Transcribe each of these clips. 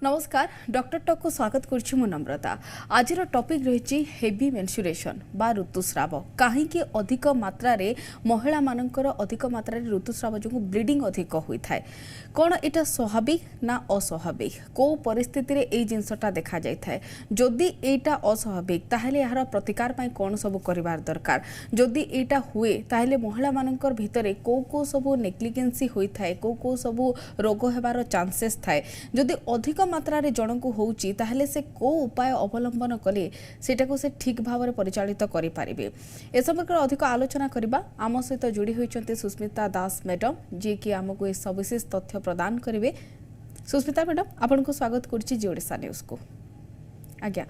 नमस्कार doctor talk को स्वागत करुच्ची मु नम्रता। आज टॉपिक रही हेवी मेंस्ट्रुएशन बा ऋतुस्राव कहीं अधिक मात्रा रे महिला मानकर अधिक मात्रा रे ऋतुस्राव जो ब्लीडिंग अधिक होता है कौन यहाँ स्वाभाविक ना अस्वाभाविक कौ परिस्थिति रे ए जिनसटा देखा जाए है जदि एटा अस्वाभाविक ताहले यार प्रतिकार पाई कौन सब करिवार दरकार जदि एटा हुए ताहले महिला मानकर भितरे को को सब नेग्लिजेंसी होता है को सब रोग हेबार चांसेस थाए जदि अधिक मात्रा रे जनकु होउची ताहले से को उपाय अवलंबन कले सेटा को से ठीक भाव में परिचालित करि पारिबे। ए संपर्क अधिक आलोचना करबा आम सहित जोड़ी होइचंते सुस्मिता दास मैडम जे कि हमको ए सविशेष तथ्य प्रदान करिवे। सुस्मिता मैडम आपन को स्वागत करछि जी ओडिसा न्यूज को। आज्ञा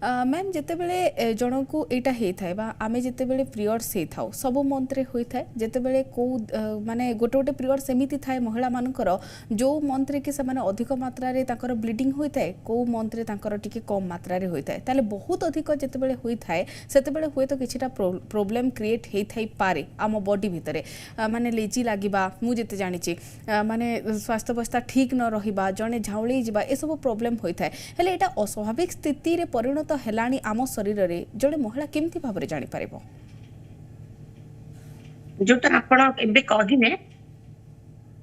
मैम जिते बेले जन को यहाँ होता है आम जिते बेले पीरियड्स होता सब मंथरे होता है जिते बेले कौ माने गोटे गोटे पीरियड सेमिति थाए महिला मानकर जो मंथरे कि सेमाने अधिक मात्रा रे ताकर ब्लीडिंग होता है कौ मंथरे ताकर टिके कम मात्रा रे होता है ताले बहुत अधिक जिते बेले होता है सेते बेले हुए तो किछिटा प्रॉब्लम क्रिएट होई थाई पारे आम बॉडी भितरे माने लेजी लागिबा मु जेते जानिछि माने स्वास्थ्य अवस्था ठीक न रहिबा जने झाउली जिबा ए सब प्रॉब्लम होता है हेले एटा अस्वाभाविक स्थिति रे परिणत तो हेलानी आम शरीर रे जड़े महिला केमती भाव रे जानि पारिबो जोटा आपण एबे कहिने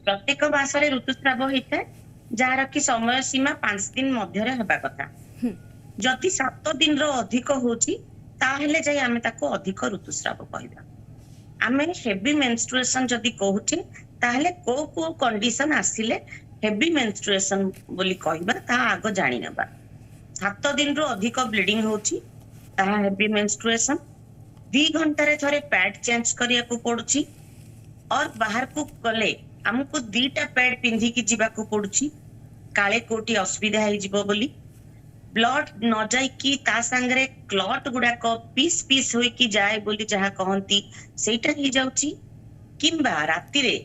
प्रत्येक मास रे ऋतुस्राव होइता जार कि समय सीमा 5 दिन मध्य रे हेबा कथा जति 7 दिन रो अधिक होची ताहेले जाय आमे ताको अधिक ऋतुस्राव कहबा। आमे हेवी मेंस्ट्रुएशन जदि कहूचे ताहेले को कंडीशन आसिले हेवी मेंस्ट्रुएशन बोली कहबा ता आगो जानि नबा। 7 दिन रो अधिक ब्लीडिंग होची ताहा हेवी मेंस्ट्रुएशन 2 घंटा रे थरे पैड चेंज करिया को पड़ुची और बाहर को गले हमको 2टा पैड पिंधी की जीवा को पड़ुची काले कोटी असुविधा हे जीवो बोली ब्लड न जाय की ता संगरे क्लॉट गुडा को पीस पीस होई की जाय बोली जहा कहंती सेटा हे जाउची किंबा राती रे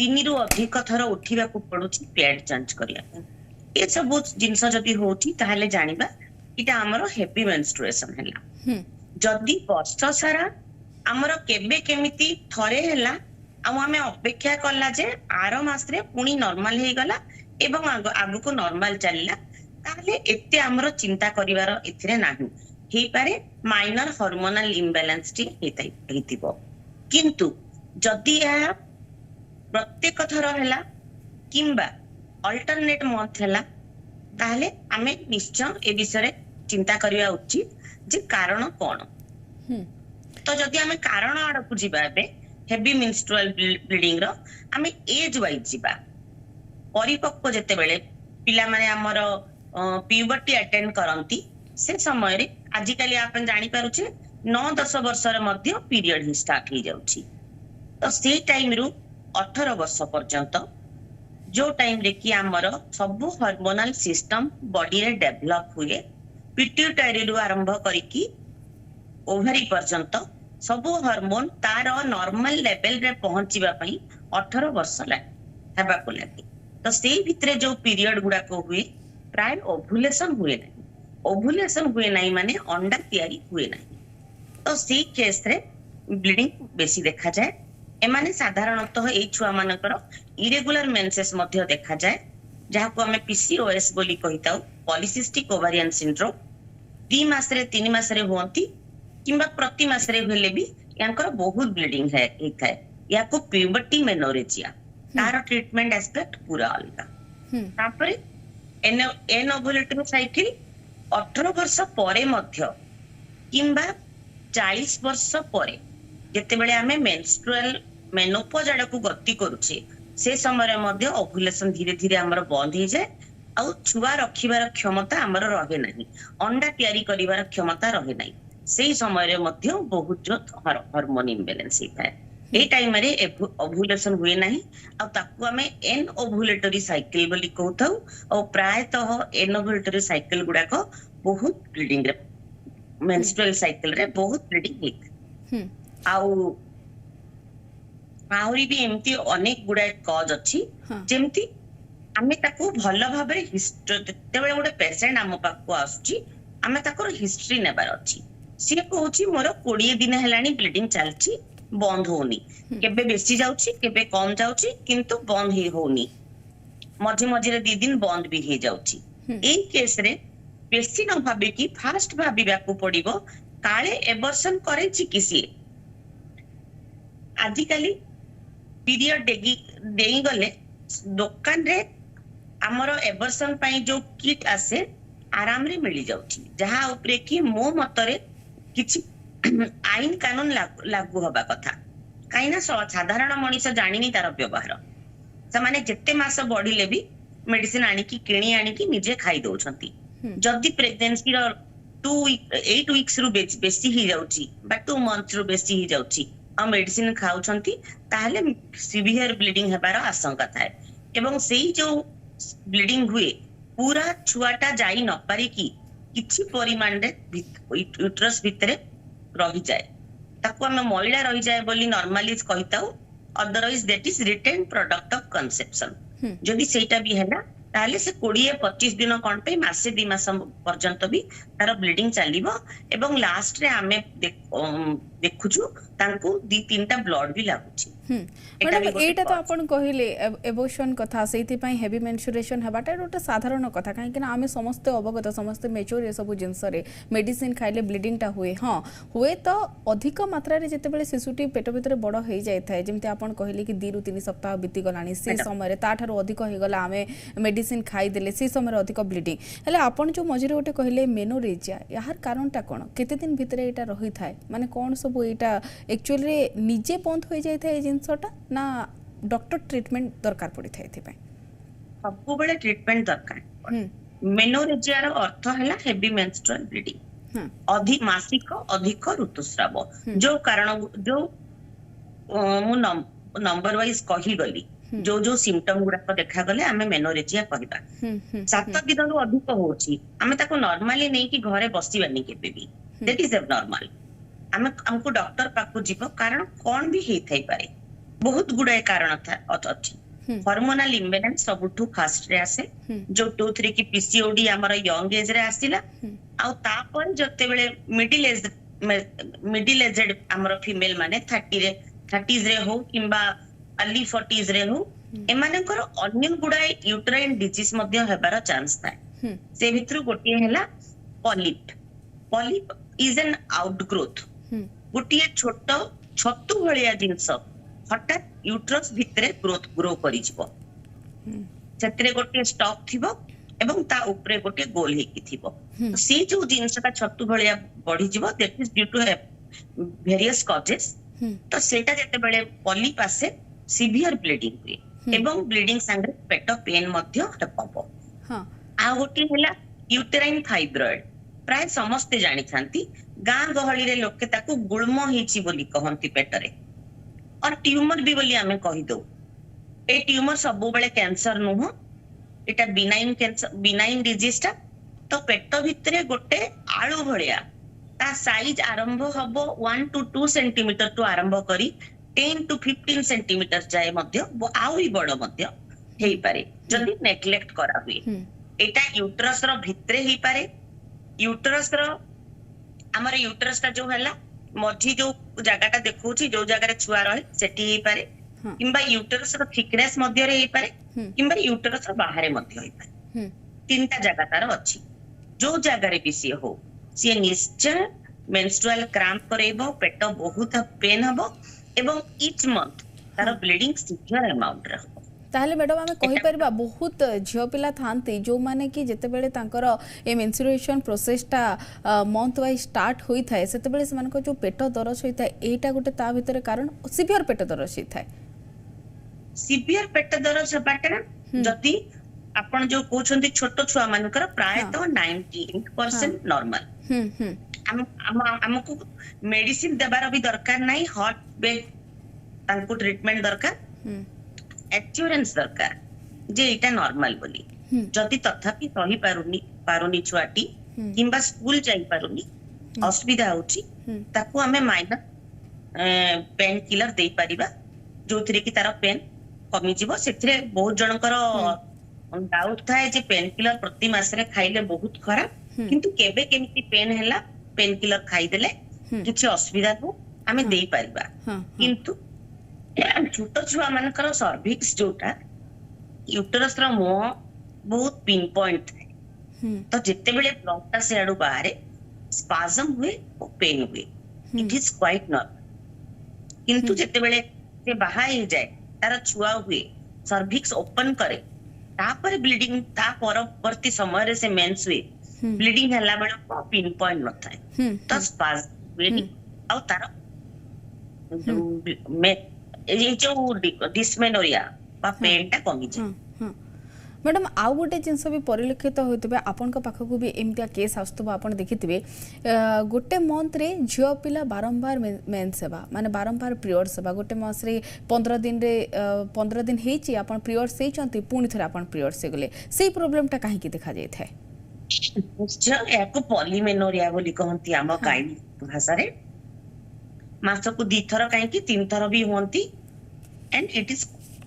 3 रु अधिक थर उठिबा को पड़ुची पैड चेंज करिया ये सब जिनस जदि होची ताहले जानिबा इटा हमरो हेवी मेंस्ट्रुएशन हैला। जदि वर्ष सारा हमरो केबे केमिति थरे हैला आ हमें अपेक्षा करला जे आरो मास रे पुनी नॉर्मल हे गला एवं आगु को नॉर्मल चलला ताहले एते हमरो चिंता करिवार इथरे नाही हे पारे माइनर हार्मोनल इम्बैलेंस टी हेतिबो किंतु जदि या प्रत्येक थर हैला किंबा अल्टरनेट मंथ हैला ताहले आमे निश्चय ए विषय चिंता करिया उचित जे कारण कोन तो जदि आमे कारण आडकु जिबा बे हेवी मेंस्ट्रुअल ब्लीडिंग रो आमे एज वाइज जिबा परिपक्व जते बेले पिला माने हमर प्यूबर्टी अटेंड करंती से समय रे आजिकाली आपन जानि पारुछे 9-10 वर्ष रे मध्य पीरियड ही स्टार्ट हो जाउची तो से टाइम रु 18 वर्ष पर्यंत जो टाइम रे कि हमर सब हार्मोनल सिस्टम बॉडी रे डेवलप हुए पिट्यूटरी रु आरंभ करिकी ओवरी पर्यंत सब हार्मोन तार नॉर्मल लेवल रे पहुंचीबा पई 18 वर्ष हेबा को लागे तो से भितरे जो पीरियड गुडा को हुए प्राय ओव्युलेशन हुए नहीं माने अंडा तैयारी हुए नहीं तो से केस रे ब्लीडिंग बेसी देखा जाए एमाने साधारणतः ए छुआ मानकर इरेगुलर मेंसेस मध्य देखा जाए जहा को हमें पीसीओएस बोली कहिताउ पॉलीसिस्टिक ओवारियन सिंड्रोम 2 मास रे 3 मास रे होंती किंबा प्रति मास रे भेले भी यांकर बहुत ब्लीडिंग है एथाय या को प्यूबर्टी मेनोरेजिया तार ट्रीटमेंट एस्पेक्ट पूरा अलगा तापरे एन ओव्युलेटरी साइकिल 18 वर्ष परे मध्य किंबा 40 वर्ष परे जेते बेले हमें मेंस्ट्रुअल मेनोपॉज आडकु गति करूछे से समय मध्य ओव्युलेशन धीरे धीरे हमर बंद हो जाए आ छुआ रखिबार क्षमता हमर रहे नहीं अंडा तैयारी करिवार क्षमता रहे नहीं से समय मध्य बहुत जो हार्मोन इम्बैलेंस होता है ए टाइम रे ओव्युलेशन हुए नहीं आ ताकू हमें एन ओव्युलेटरी साइकिल बोली कहथौ और प्रायतः एन ओव्युलेटरी साइकिल गुडा को बहुत ब्लीडिंग रे मेंस्ट्रुअल साइकिल रे बहुत ब्लीडिंग हे आउ आहुरी भी एमती अनेक गुडाए कॉज अछि जेमती आमे ताको भलो भाबरे हिस्ट्री तेबे गोटे पेशेंट आम पाखु आसुची आमे ताको हिस्ट्री नेबार अछि सी कहूची मोर 20 दिन हेलानी ब्लीडिंग चलची बंद होनी केबे बेसी जाउची केबे कम जाउची किंतु बंद ही होनी मझे मझे 2 दिन बंद भी हो जाउची एई केस रे बेसी न भाबे कि फास्ट भाबिबाकू पड़िबो काले एबर्सन करे चिकिसी आजिकाली पीरियड देई गले दुकान रे हमर एबर्सन पई जो किट आसे आराम रे मिली जाउची जहा उपरे कि मो मतरे किछि आईन कानून लागू हबा कथा काईना साधारण मनीष जानिनी तार व्यवहार से माने जेते मास बढ़िले भी मेडिसिन आनी की किणी आनी की निजे खाई दउछंती जदी प्रेगनेंसी रो 8 वीक्स रु बेसी ही जाउची बा 2 मंथ्स रु बेसी ही जाउची आ मेडिसिन खाउछंती ताहले सिवियर ब्लीडिंग हेबार आशंका थाए एवं सेही जो ब्लीडिंग हुए पूरा छुआटा जाई न पारी की किछि परिमाण रे यूट्रस भितरे रही जाए ताको हम महिला रही जाए बोली नॉर्मली कहिताऊ otherwise that is retained product of conception जदि सेटा भी हैला ताले से 20-25 दिन कोन पे मासे 2 मास पर्यंत भी तार ब्लीडिंग चलिबो एवं लास्ट रे हमें देखुछु तांको 2-3टा ब्लड भी लागुची मैडम एटा तो अपन कहिले एबोर्शन कथा सेति पई हेवी मेंस्ट्रुएशन हेबाटा गोटे साधारण कथा काहे कि ना आमे समस्त अवगत समस्त मेच्योर ए सब जिंस रे मेडिसिन खाइले ब्लीडिंग टा हुए हां हुए तो अधिक मात्रा रे जेते बेले शिशुटी पेट भीतर बड़ होई जाय थाए जेमते अपन कहिले कि 2 ରୁ 3 सप्ताह बीती गलानी से समय रे ताठारो अधिक होई गला आमे मेडिसिन खाई देले से समय रे अधिक ब्लीडिंग हेले अपन जो मझिरे गोटे कहिले मेनोरेजिया यार कारणटा कोन केते दिन भीतर एटा रही थाए माने कोन सब एटा एक्चुअली रे निजे बंद होई जाय थाए जिंसटा ना डॉक्टर ट्रीटमेंट दरकार पड़ी था एथि पई सबु बेले ट्रीटमेंट दरकार मेनोरेजिया रो अर्थ हैला हेवी मेंस्ट्रुअल ब्लीडिंग अधिक मासिक अधिक ऋतुस्राव जो कारण जो मु नंबर वाइज कहि गली जो सिम्पटम गुडा देखा गले आमे मेनोरेजिया कहबा 7 दिन रो अधिक होची आमे ताको नॉर्मली नै कि घरे बसिबानी केबे भी दैट इज एबनॉर्मल आमे हमको डॉक्टर पाकू जीवो कारण कोन भी हेइ थाई पारे बहुत गुड़ाए कारण अच्छी हार्मोनल इम्बैलेंस सबुठु फास्ट रे आसे जो 2-3 की पीसीओडी हमर यंग एज रे आसिला आ तापर जते बेले मिडिल एजेड हमर फीमेल माने 30s रे हो किंबा अर्ली 40s रे हो एमानकर अन्य गुड़ाए यूट्राइन डिजीज मध्ये हेबार चांस थाए से भितरु गोटे हैला पॉलिप इज एन आउटग्रोथ गोटे छोट छतु भलिया जिंस हठात यूट्रस भितरे ग्रो करि जिवो सेतरे गोटे स्टॉक थिबो एवं ता ऊपरे गोटे गोल हेकी थिबो से जो जिंसटा छतु भलिया बढ़ी जिवो that is due to various causes तो सेटा जते बेले पॉलिप आसे सिवियर ब्लीडिंग हुए एवं ब्लीडिंग संगे पेट पेन मध्य हेबो आ गोटे हैला यूटेराइन फाइब्रॉइड प्राय समस्त जानि थांती गां गहली रे लोके ताकू गुळम हेची बोली कहंती पेटरे और ट्यूमर भी बोली हमें कहि दो ए ट्यूमर सब बेले कैंसर नुह एटा बिनाइन कैंसर बिनाइन डिजीज ता तो पेट भितरे गोटे आळू भलिया ता साइज आरंभ हबो 1 to 2 सेंटीमीटर टू आरंभ करी 10 to 15 सेंटीमीटर जाय मध्य आउरी बड़ मध्य हेई पारे जदी नेग्लेक्ट करा हुए एटा यूट्रस रो भितरे हेई पारे यूट्रस रो हमर यूट्रस का जो हला मझी जो जगहटा देखौछि जो जगह रे छुआ रहे सेठी हेई पारे किंबा यूट्रस रो थिकनेस मध्य रे हेई पारे किंबा यूट्रस रो बाहर मध्य हेई पारे तीनटा जगह तार अछि जो जगह रे बिसी हो से निश्चय मेंस्ट्रुअल क्रैम्प करेबो पेट बहुत पेन हबो एवं ईच मंथ तार ब्लीडिंग सिवियर अमाउंट रहबो ताहले मैडम आमे कहि परबा बहुत झियो पिला थांती जो माने कि जते बेले तांकर ए मेंस्ट्रुएशन प्रोसेसटा मंथ वाइज स्टार्ट होई थाए सेते बेले समान को जो पेट दरज होई थाए एटा गोटे ता भितर कारण सिवियर पेट दरज होई थाए सिवियर पेट दरज बाटे जति आपण जो कहउछंती छोटो छुआ मानकर प्राय तो 98% नॉर्मल हमको मेडिसिन देबार भी दरकार नाही हॉट बेड तांको ट्रीटमेंट दरकार एश्योरेंस दरकार जे एटा नॉर्मल बोली जति तथापि सही पारुनी छुआटी किंबा स्कूल जाई पारुनी असुविधा होची ताको हमें माइनर पेन किलर दे परिबा जोथरे की तार पेन कमी जीवो सेथरे बहुत जनकर डाउट थाए जे पेन किलर प्रति मास रे खाइले बहुत खराब किंतु केबे केमिति पेन हैला पेन किलर खाई देले किछि असुविधा हो हमें दे परिबा किंतु छोट छुआ मानकर सर्विक्स जोटा यूटरस रो मुह बहुत पिन पॉइंट तो जिते बेले ब्लडटा से आडू बाहर स्पाजम हुए और पेन हुए इट इज क्वाइट नॉर्मल किंतु जिते बेले से बाहर हो जाए तार छुआ हुए सर्विक्स ओपन करे तापर ब्लीडिंग ता परवर्ती समय से मेंस हुए ब्लीडिंग हला बेले को पिन पॉइंट न थाए तो स्पाजम हुए और तार ये जो डिस्मेनोरिया बा पेनटा कमी जाए। मैडम आउ गोटे जिनस भी परिलक्षित होते आपण पाखक भी एमतिया केस आसुव आप देखिथे गोटे मंथ रे झील पिला बारंबार मेन्स हेबा माने बारंबार पीरियड्स हेबा गोटे मास रे 15 दिन रे 15 दिन हेची आपण पीरियड्स हेचंती पुणी थरे आपण पीरियड्स हे गले सेही प्रॉब्लम टा काहे की देखा जाय थाए निश्चय एको पॉलीमेनोरिया बोली कहंती आम काइन भाषा रे मास को 2 थर काहे की 3 थर भी होंती एंड इट इज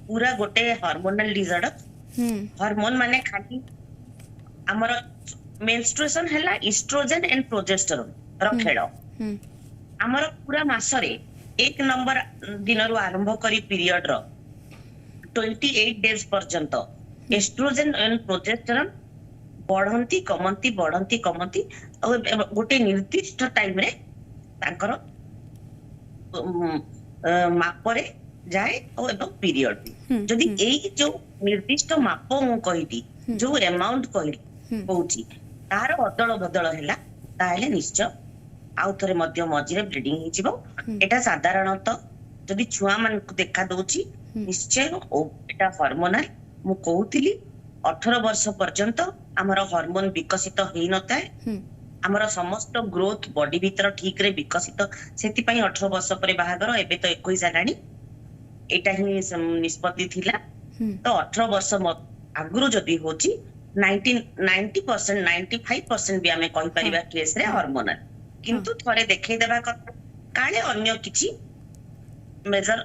पूरा गोटे हार्मोनल डिसऑर्डर हार्मोन माने खाली हमर मेंस्ट्रुएशन हैला एस्ट्रोजन एंड प्रोजेस्टेरोन रो खेड़ो हमर पूरा मास रे 1 नंबर दिन रु आरंभ करी पीरियड रो 28 डेज पर्यंत एस्ट्रोजन एंड प्रोजेस्टेरोन बढ़ंती कमंती गोटे निर्दिष्ट टाइम रे तांकर मापरे जाए और एवं पीरियड जदि एई जो निर्दिष्ट माप मु कहिदी जो अमाउंट कहि होउची तार अदल बदल हैला ताले निश्चय आउ थरे मध्य मझिरे ब्लीडिंग हि जिवो एटा साधारणतः जदि छुआ मान को देखा दोची निश्चय एटा हार्मोनल मु कहूतिली 18 वर्ष पर्यंत हमर हार्मोन विकसित हेई नताए हमर समस्त ग्रोथ बॉडी भीतर ठीक रे विकसित सेति पई 18 वर्ष परे बाहागर एबे तो 21 जानानी एटा ही निष्पत्ति थिला तो 18 वर्ष आगुरु जदि होची 90% 95% भी आमे कहि परिबा केस रे हार्मोनल किंतु थोरे देखै देबा कथा काले अन्य किछि मेजर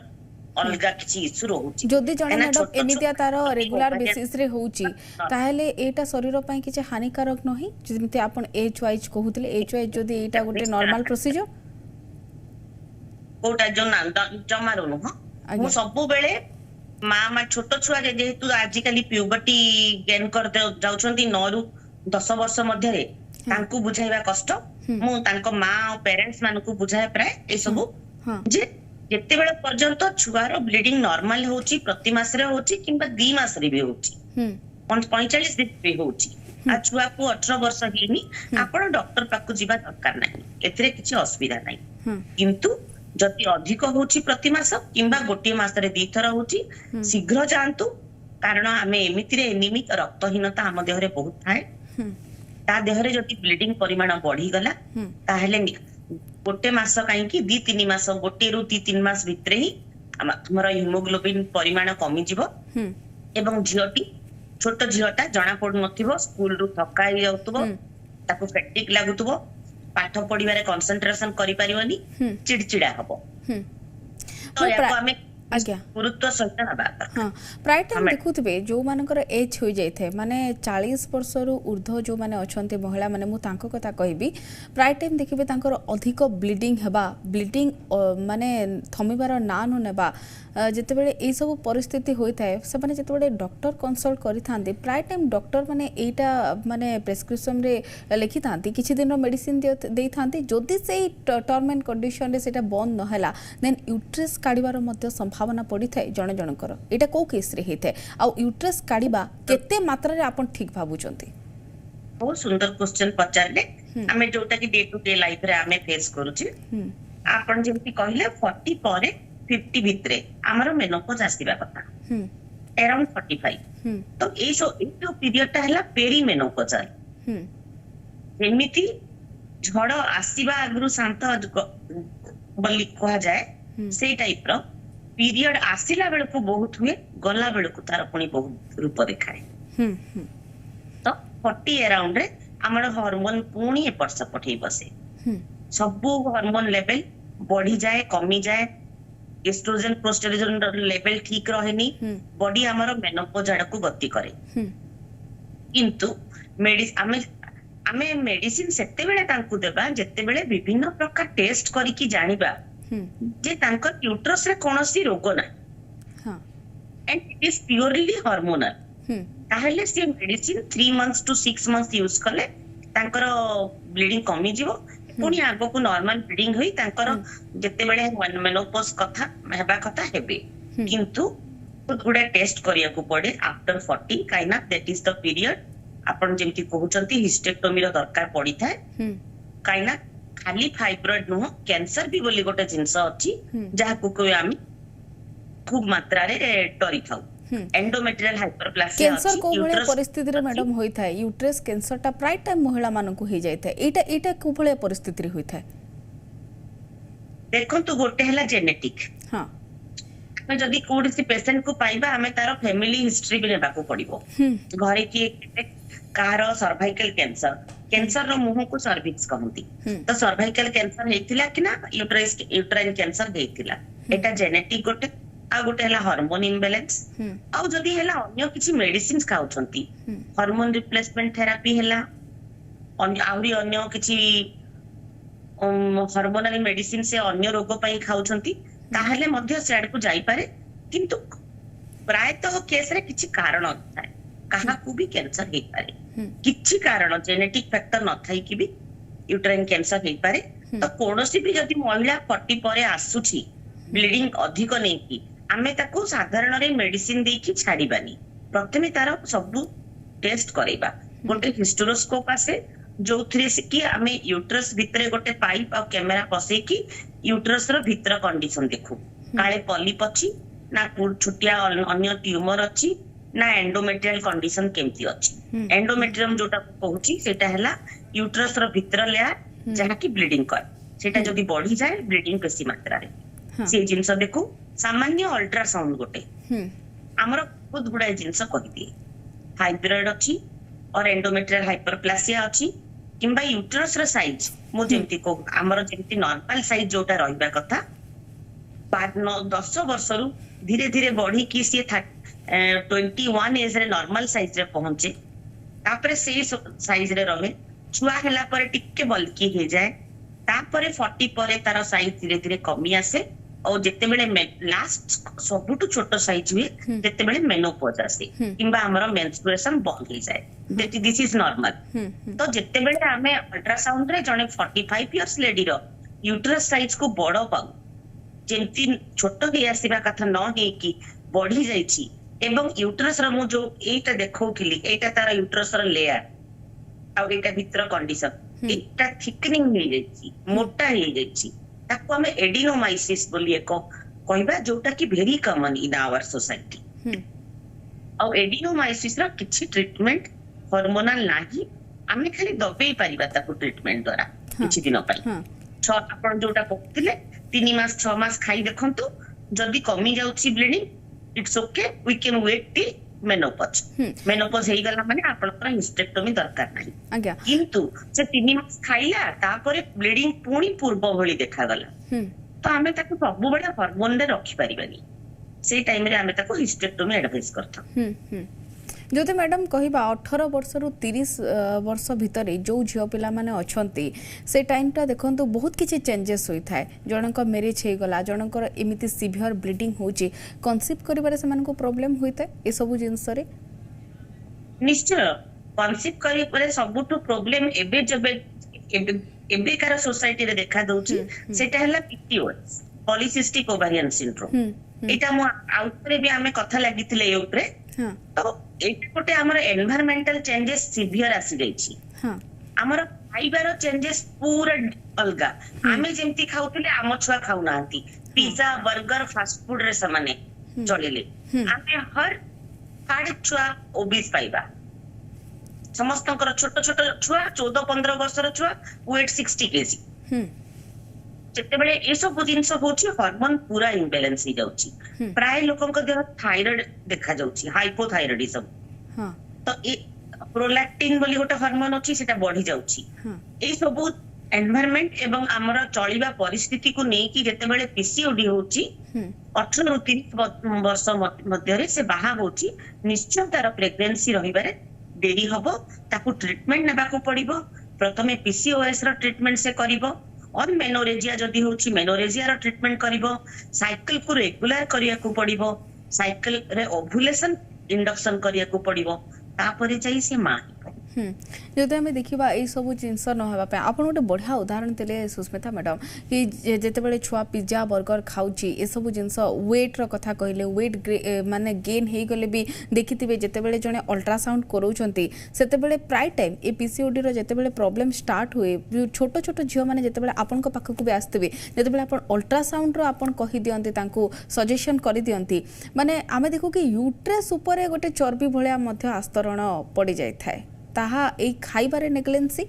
अलगा किछि इशू रहउची जदि जणे मैडम एमितिया तार रेगुलर बेसिस रे होउची ताहेले एटा शरीर पई किछि हानिकारक नही जेमिति आपण एच वाइज कहउतले एच वाइज जदि एटा गोटे नॉर्मल प्रोसीजर कोटा जो ना जमारो न मु सब बेले माँ छोट छुआ जेहेतु आजिकली प्यूबर्टी गेन करते जाउछंती 9 रु 10 वर्ष मध्य रे तांकु बुझाइबा कष्ट मु तांको माँ और पेरेंट्स मानकु बुझाए प्राय ए सब जे जेते बेले पर्यंत छुआर ब्लीडिंग नॉर्मल होची प्रति मास रे होची किंबा 2 मास रे भी होची 45 दिन भी होची आ छुआ को 18 वर्ष हेनी आपण डॉक्टर पाकु जीवा दरकार नाही एतरे किछि असुविधा नाही किंतु जति अधिक होची प्रति मास किंबा गोटे मास रे 2 थर होची शीघ्र जानतु कारण आमे एमिति रे एनीमिक रक्तहीनता हम देह रे बहुत थाए ता देह रे जति ब्लीडिंग परिमाण बढ़ी गला ताहेले गोटे मास काई की 2-3 मास गोटे रु 2-3 मास भितरे ही हमर हीमोग्लोबिन परिमाण कमी जिवो एवं झियोटी छोट झियोटा जणा पडु नथिबो स्कूल रु थका ही जाउतबो ताको फैटिक लागुतबो पाठ पढ़िबारे कंसंट्रेशन करि परिवनी चिड़चिड़ा हबो तो याको हमें गुरुत्व सहित नबा हां प्राय टाइम देखुथबे जो मानकर एज होई जाय थे माने 40 वर्ष रु ऊर्ध्व जो माने अछंते महिला माने मु तांको कथा कहबी प्राय टाइम देखिबे तांकर अधिक ब्लीडिंग हेबा ब्लीडिंग माने थमिबार ना न नेबा जेते बेले ए सब परिस्थिति होई थाए से माने जेते बेले डॉक्टर कंसल्ट करि थांदे प्राय टाइम डॉक्टर माने एटा माने प्रेस्क्रिप्शन रे लिखि थांती किछि दिन रो मेडिसिन देई थांती जदि से टर्म एंड कंडीशन रे सेटा बंद न हैला देन यूट्रस काढिबार मध्य संभावना पड़ी थाए जणे जनकर एटा को केस रे हेते आ यूट्रस काढिबा केते मात्रा रे आपण ठीक भाबुचंती बहुत सुंदर क्वेश्चन पचारले हमें जोटा कि डे टू डे लाइफ रे हमें फेस करूची आपण जेमति कहिले 40 परे 50 भितरे हमर मेनोपॉज आसीबा कथा अराउंड 45 तो ए जो पीरियड ता हला पेरी मेनोपॉज एमिति झड़ आसीबा आगरु शांत बोली कहा जाए से टाइप रो पीरियड आसीला बेल को बहुत हुए गला बेल को तार पुनी बहुत रूप देखाए तो 40 अराउंड रे हमर हार्मोन पुनी एपट सपट ही बसे सब हार्मोन लेवल बढ़ी जाए कमी जाए एस्ट्रोजन प्रोस्टेरोजन लेवल ठीक रहेनी बॉडी हमर मेनोपॉज आड़ को गति करे किंतु आमे मेडिसिन सेते बेले तांकु देबा जेते बेले विभिन्न प्रकार टेस्ट करी की जानिबा जे तांकर यूट्रस रे कोनोसी रोग ना हां and it is purely hormonal ताहले से medicine 3 months to 6 months use कले तांकर ब्लीडिंग कमी जीवो पुणी आगो को नॉर्मल ब्लीडिंग होई तांकर जते बेले मेनोपॉज कथा हेबा कथा हेबे किंतु गुडा टेस्ट करिया को पड़े आफ्टर 40 काइना दैट इज द पीरियड आपण जेमति कहउचंती हिस्टेक्टोमी रो दरकार पड़ी थाए काइना खाली फाइब्रॉइड नुह कैंसर भी बोली गोटे जिंस अछि जहा को कोई आमी खूब मात्रा रे डरी खाऊ एंडोमेट्रियल हाइपरप्लासिया कैंसर को भले परिस्थिति रे मैडम होई थाए यूट्रस कैंसर टा प्राय टाइम महिला मानन को हो जाय थाए एटा को भले परिस्थिति रे होई थाए देखो तो गोटे हला जेनेटिक हां मैं जदी कोड से पेशेंट को पाइबा हमें तारो फैमिली हिस्ट्री भी लेबा को पड़िबो घरे की कार सर्वाइकल कैंसर रो मुंह को सर्विक्स कहंती तो सर्वाइकल कैंसर हेतिला कि ना यूट्राइन कैंसर हेतिला एटा जेनेटिक गोटे आ गोटे हला हार्मोन इम्बैलेंस आ जदी हला अन्य किछि मेडिसिन्स खाउछंती हार्मोन रिप्लेसमेंट थेरापी हला आउरी अन्य किछि हार्मोनल मेडिसिन से अन्य रोग पई खाउछंती ताहले मध्य सेड को जाई पारे किंतु प्रायतः केस रे किछि कारण थाए कहा को भी कैंसर हे पारे किछि कारण जेनेटिक फैक्टर न थाई कि भी यूट्राइन कैंसर हे पारे तो कोनोसी भी जदी महिला 40 परे आसुछि ब्लीडिंग अधिक नै कि आमे ताको साधारण रे मेडिसिन दे कि छाड़ीबानी प्रथमे तार सब टेस्ट करेबा गोटे हिस्टेरोस्कोप आसे जो थ्रे से कि आमे यूट्रस भितरे गोटे पाइप आ कैमरा पसे कि यूट्रस रो भितर कंडीशन देखु काले पॉलिप अछि ना छुटिया अन्य ट्यूमर अछि ना एंडोमेट्रियल कंडीशन केमती अछि एंडोमेट्रियम जोटा कहूची सेटा हला यूट्रस रो भितर लेयर जहा कि ब्लीडिंग कर सेटा जदी बढ़ी जाए ब्लीडिंग बेसी मात्रा रे से जिंस देखो सामान्य अल्ट्रासाउंड गोटे हमर बहुत गुडा जिंस कहि दिए फाइब्रॉइड अछि और एंडोमेट्रियल हाइपरप्लासिया अछि किंबा यूट्रस रो साइज मो जेमति को हमर जेमति नॉर्मल साइज जोटा रहबा कथा 10 वर्ष रु धीरे धीरे बढ़ी कि से 21 एज रे नॉर्मल साइज रे पहुंचे तापरे से साइज रे रहे छुआ हला पर टिके बल्की हे जाए तापरे 40 परे तार साइज धीरे धीरे कमी आसे और जेते बेले लास्ट सबुटु छोटो साइज हुए जेते बेले मेनोपॉज आसे किंबा हमर मेंस्ट्रुएशन बंद हे जाए दैट दिस इज नॉर्मल तो जेते बेले हमें अल्ट्रासाउंड रे जने 45 इयर्स लेडी रो यूट्रस साइज को बड़ पाऊ जेंति छोटो हे आसीबा कथा न हे कि बढ़ी जाईची एवं यूट्रस रो मु जो एटा देखौथिली एटा तार यूट्रस रो लेयर आ एटा भीतर कंडीशन एटा थिकनिंग हे जाईची मोटा हे जाईची ताको हमें एडिनोमाइसिस बोली एक कहबा जोटा कि very common in our society और एडिनोमाइसिस रो किछि ट्रीटमेंट हार्मोनल नाही हमें खाली दबेई परिबा ताको ट्रीटमेंट द्वारा किछि दिन पई छ आपण जोटा कहतिले 3 मास 6 मास खाई देखंतु जदी कमी जाउची bleeding it's okay we can wait till menopause हेई गला माने आपनकर हिस्टेक्टोमी दरकार नाही आज्ञा किंतु से 3 मास खाइला तापरे ब्लीडिंग पुणी पूर्व भली देखा गला तो हमें ताको सब बडा हार्मोन रे रखि परिबानी से टाइम रे हमें ताको हिस्टेक्टोमी एडवाइस करथा जो मैडम कहबा 18 वर्ष रु 30 वर्ष भितर जो झियो पिला माने अछंती से टाइम टा देखंतु बहुत किछि चेंजेस होई थाए जनक मैरिज हे गला जनकर एमिति सिवियर ब्लीडिंग होची कन्सीव करिबारे से मानको प्रॉब्लम होई थाए ए सब जिंस रे निश्चय कन्सीव करिबारे सबटु प्रॉब्लम एबे जबे एबे कार सोसाइटी रे देखा दउची सेटा हला पीसीओएस पॉलीसिस्टिक ओवेरियन सिंड्रोम एटा मो आउट रे भी हमें कथा लागिथिले ए ऊपर तो एटा कोटे हमर एनवायरमेंटल चेंजेस सिवियर आसी जाईची हमर फाइबर चेंजेस पूरा अलगा हमें जेमती खाउतले आम छुआ खाउ नांती पिज्जा बर्गर फास्ट फूड रे समाने चलेले हमें हर हार्ड छुआ ओबीस पाइबा समस्तकर छोट छोट छुआ 14-15 वर्षर छुआ वेट 60 केजी जेते बेले ए सब जिंस होची हार्मोन पूरा इम्बैलेंस ही जाउची प्राय लोकन देह थायराइड देखा जाउची हाइपोथायराइडिज्म तो ए प्रोलैक्टिन बोली गोटे हार्मोन अछि सेटा बढ़ी जाउची ए सब एनवायरनमेंट एवं हमर चलीबा परिस्थिति को नै कि जेते बेले पीसीओडी होची 18 रु 30 वर्ष मध्य रे से बाहा होची निश्चय तार प्रेगनेंसी रहिबारे देरी हबो ताकू ट्रीटमेंट नेबा को पड़िबो प्रथमे पीसीओएस रो ट्रीटमेंट से करिवो और मेनोरेजिया जदी होची मेनोरेजिया रो ट्रीटमेंट करिवो साइकिल को रेगुलर करिया को पड़िवो साइकिल रे ओव्युलेशन इंडक्शन करिया को पड़िबो तापरे जाई से मां जदि आम देखा यही सब जिनस नहापी आप गोटे बढ़िया उदाहरण देते सुस्मिता मैडम कि जितेबाला छुआ पिज्जा बर्गर खाऊँगी ये सब जिनस वेट्र कथा कहले वेट माने गेन हो गले भी देखिथे जितेबाला जड़े अल्ट्रासाउंड कराउछंती सेतेबेले प्राय टाइम ये पीसीओडी जितेबाला प्रॉब्लम स्टार्ट हुए छोट छोट झील मैंने जितेबाला आपण पाखक भी आसवे जितेबाला आप अल्ट्रासाउंड आपन कही दियंती तांको सजेशन कर दियंती माने आमे देखो कि यूट्रेस ऊपर गोटे चर्बी भलिया मध्य आस्तरण पड़ जाए थाए ताहा एक खाइबारे नेग्लेंसी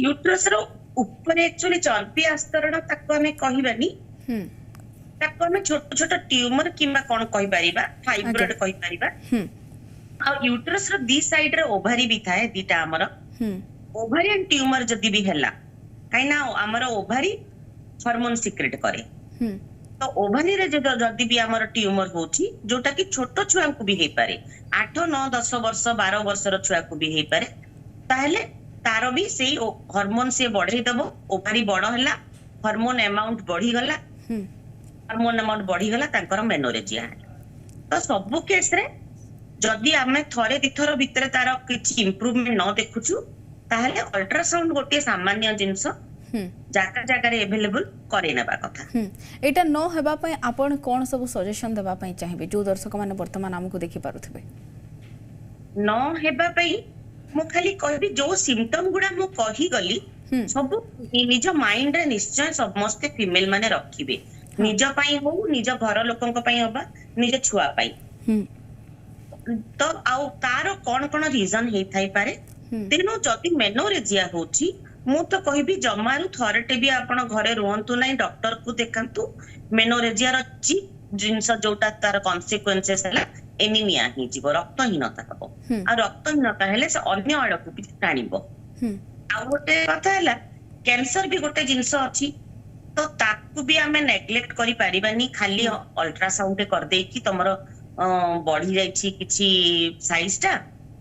यूट्रस रो ऊपर एक्चुअली चर्बी आस्तरण ताको हमें कहिबानी ताको हमें छोट छोट ट्यूमर किंबा कोन कहि परिबा फाइब्रॉइड कहि परिबा आ यूट्रस रो दी साइड रे ओभारी भी थाए दीटा हमर ओभारियन ट्यूमर जदी भी हैला काइना हमर ओभारी हार्मोन सिक्रेट करे तो ओभारी रे जदी भी हमर ट्यूमर होची जोटा कि छोट छुआ को भी हे पारे 8 9 10 वर्ष 12 वर्ष रो छुआ को भी हे पारे ताहले तारो भी सेही हार्मोन से बढ़े दबो ओभारी बड़ हैला हार्मोन अमाउंट बढ़ी गला हार्मोन अमाउंट बढ़ी गला तांकर मेनोरेजिया तो सब केस रे जदी आमे थरे दिथर भितरे तारो किछि इंप्रूवमेंट न देखुछु ताहले अल्ट्रासाउंड गोटे सामान्य जिंस जाका जाका रे अवेलेबल करे नेबा कथा एटा न हेबा पय आपण कोन सब सजेशन देबा पय चाहिबे जो दर्शक माने वर्तमान हमकु देखि पारुथबे न हेबा पय मु खाली कहबी जो सिम्पटम गुडा मु कहि गली सब निज माइंड रे निश्चय समस्त फीमेल माने रखिबे निज पय हो निज घर लोकन पय होबा निज छुआ पय तो आउ तारो कोन कोन रीजन हे थाई पारे तेनो जति मेनोरेजिया होची मु तो कहबी जमारू थरटे भी आपण घरे रुहंतु नै डॉक्टर को देखांतु मेनोरेजिया रची जिंस जोटा तार कॉन्सिक्वेंसेस हला एनीमिया ही जीव रक्तहीनता हबो आ रक्तहीनता हेले से अन्य आडकु भी टाणिबो आ गोटे कथा हला कैंसर भी गोटे जिंस अछि तो ताकु भी हमें नेग्लेक्ट करि परिबानी खाली अल्ट्रासाउंड कर दे कि तमरो बढ़ी जाइछि किछि साइज टा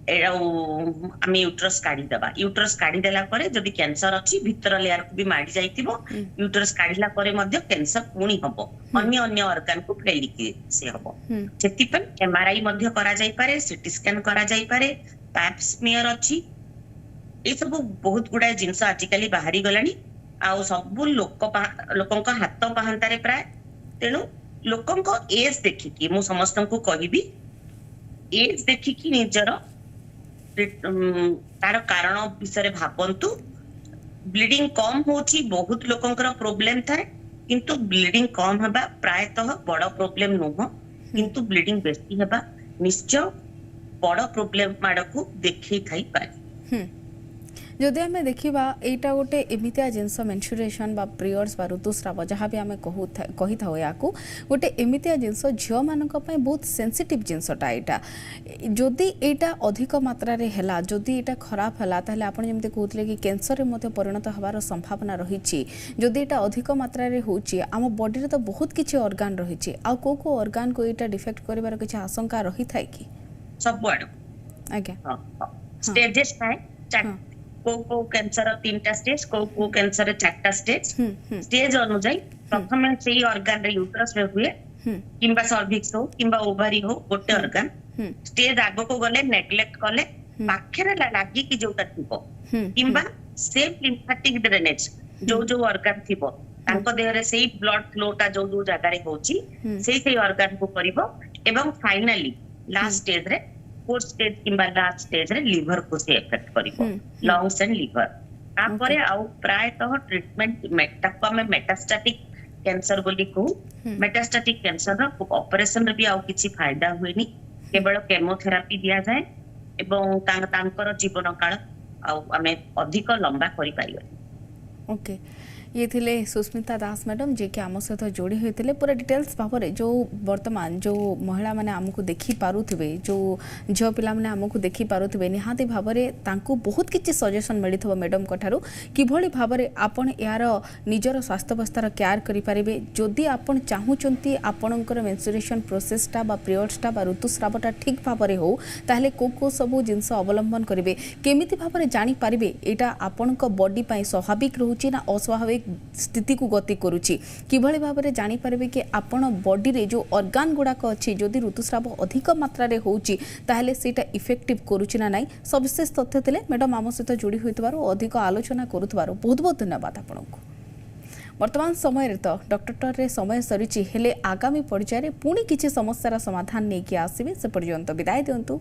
आम यूट्रस काढ़ी दबा यूट्रस काढ़ी देला परे जदि कैंसर अछि भीतर लेयर को भी माडी जाइतिबो यूट्रस काढ़ीला परे मध्ये कैंसर पुणी हबो अन्य अन्य ऑर्गन को फैलिके से हबो जेति पर एमआरआई मध्ये करा जाई पारे सीटी स्कैन करा जाई पारे पैप स्मीयर अछि ए सब बहुत गुडा जिंस आजिकली बाहरी गलानी आ सब लोकन का हाथ पाहंतारे प्राय तेनु लोकन को एज देखि कि मु समस्तन को कहिबी एज देखि कि निजर तार कारण विषय भावंतु ब्लीडिंग कम होची बहुत लोकंकर प्रॉब्लम थाए किंतु ब्लीडिंग कम हेबा प्रायतः बड़ प्रॉब्लम नुह किंतु ब्लीडिंग बेसी हेबा निश्चय बड़ प्रॉब्लम माडकू देखै थाई पारे जदि आम देखा यहाँ गोटे एमतिया जिनस मेन्सुरेशन बा पीरियड्स बा ऋतुस्राव जहाँ भी आम कही था या गोटे एमतिया जिनस झील मान बहुत सेंसिटिव जिनसटा यहाँ जदि यहाँ अधिक मात्रा है जदि यहाँ खराब है ताहले आपन जमते कहते कि कैंसर में परिणत होवार संभावना रही जदि यहाँ अधिक मात्रा होम बॉडी तो बहुत किसी ऑर्गन रही आ को ऑर्गन को यहाँ डिफेक्ट कर किसी आशंका रही था कि सब आज्ञा स्टेजेस को कैंसर 3टा स्टेज को कैंसर 4टा स्टेज स्टेज अनुसार प्रथम से ऑर्गन रे यूट्रस रे हुए किंबा सर्विक्स हो किंबा ओवरी हो गोटे ऑर्गन स्टेज आगो को गले नेग्लेक्ट कले पाखरे लागी कि जोटा थिबो किंबा सेफ लिम्फेटिक ड्रेनेज जो ऑर्गन थिबो तांको देह रे सेही ब्लड फ्लोटा जो जगह रे होची सेही ऑर्गन को करिवो एवं फाइनली लास्ट स्टेज रे फोर्थ स्टेज किंबा लास्ट स्टेज रे लिवर को से इफेक्ट करिवो लंग्स एंड लिवर तापरे आउ प्रायतः ट्रीटमेंट मेटाको में मेटास्टैटिक कैंसर बोली को मेटास्टैटिक कैंसर रो ऑपरेशन रे भी आउ किछि फायदा हुएनी केवल केमोथेरापी दिया जाए एवं तांकर जीवन काल आउ हमें अधिक लंबा करि पारिबो ओके ये थिले सुस्मिता दास मैडम जे कि आम सहित जोड़ी होते पूरा डिटेल्स भाव में जो वर्तमान जो महिला मैंने आमको देखी पारुथिबे जो झील पिला मैंने आमको देखी पारुथिबे निहाती भाव में बहुत किसी सजेशन मिलता मैडम ठारू किभली भाव में आपन यार निजर स्वास्थ्यावस्थार केयर करें जदि आपन चाहूँगी आपणकर मेन्सुरेशन प्रोसेसटा बा पीरियड्सटा बा ऋतुस्रावटा ठीक भाव में हो ताहले को सब जिनस अवलंबन करेंगे केमिति भाव में जानीपारे यहाँ आपण बॉडी स्वाभाविक रोचे रोचे ना अस्वाभाविक स्थिति को गति करुच्ची किभଳି भाबरे जानि पारबे कि आपण बॉडी रे जो ऑर्गन गुडाक अछि जदि ऋतुस्राव अधिक मात्रा रे होउची ताहेले सेटा इफेक्टिव करुच्ची ना नाही सविशेष तथ्य थिले मैडम आम सहित जोड़ी होइतबारो अधिक आलोचना करुतबारो बहुत बहुत धन्यवाद आपनको। वर्तमान समय तो डॉक्टर रे समय सरीची हेले आगामी पर्याय पुणी किछि समस्यार समाधान नहीं कि आसीबे से पर्यंत विदाय दियंतु।